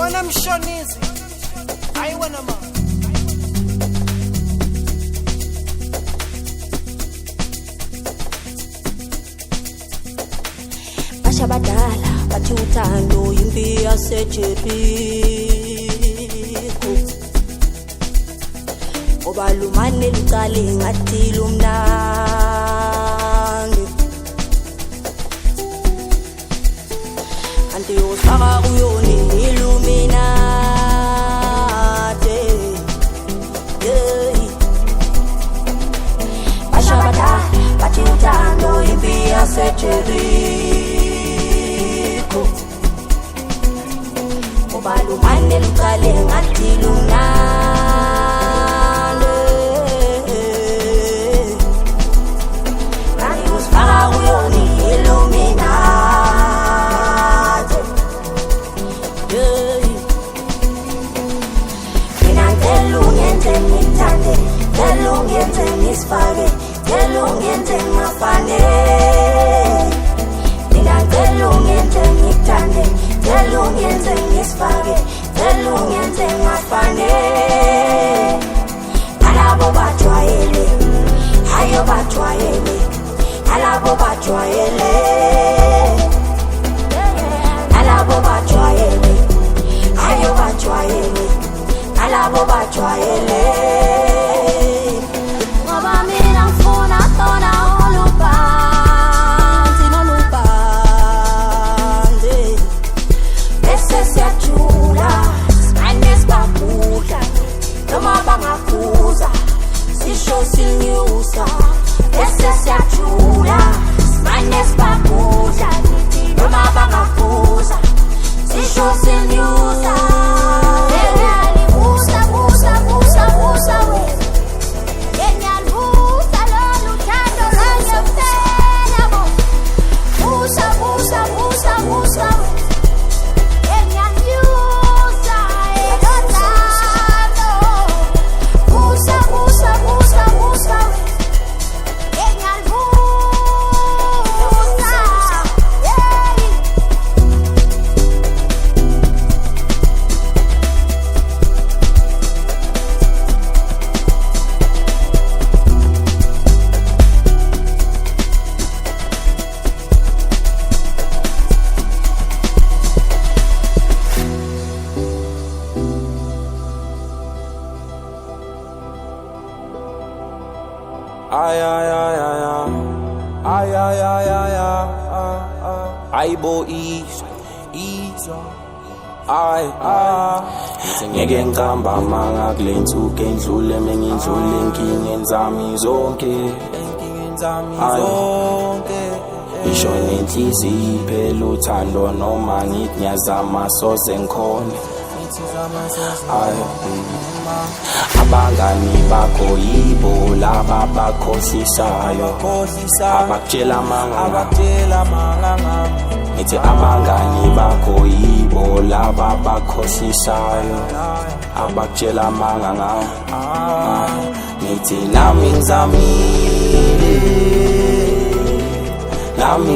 Yabona mshonizi ayiwena ma Basha badala bathi uthando yimpi yaseJeriko obalumane lucale ngathi lumnandi kanti usaka kuyona Illuminati Basha badala bathi uthando yimpi yaseJeriko obalumane lucale ngathi lumnandi kanti usifaka kuyona Illuminati mina ngicela ungenze ngithande ngicela ungenze ngisifake ngicela ungenze ngafane mina ngicela ungenze ngithande ngicela ungenze ngisifake ngicela ungenze ngafane alabo bajwayele hayo bajwayele alabo bajwayele alabo bajwayele hayo bajwayele alabo bajwayele ngoba mina ngifuna khona ulubanzi nolubanzi bese siyajula sibane sibabudla noma bangakhuza sisho sinyusa bese siyajula sibane sibabudla noma bangakhuza sisho sinyusa busa busa busa busa we yenyalusa lolu thando lwangempela bo busa busa busa busa we yenyalusa elothando busa busa busa busa we yenyalusa Ay ay ay ay ay ay ay ay ay bo east ay ngeke ngihamba mangaklensuke ngidlule mengidlule enkingeni zami zonke isho nenhliziyo iphela uthando noma ngithi ngiyazama soze ngikhone abangani bakho yibo laba bakhohlisayo abakutshela amanga ngithi abangani bakho yibo laba bakhohlisayo abakutshela amanga ngithi nami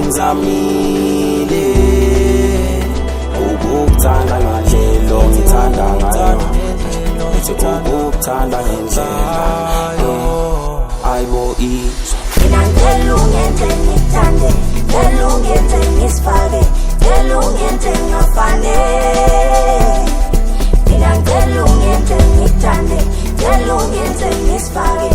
ngizamile ukukuthanda ngendlela ongithanda ngayo ukukuthanda ngendlela ayibo mina ngicela ungenze ngithande ngicela ungenze ngisifake ngicela ungenze ngafane mina ngicela ungenze ngithande ngicela ungenze ngisifake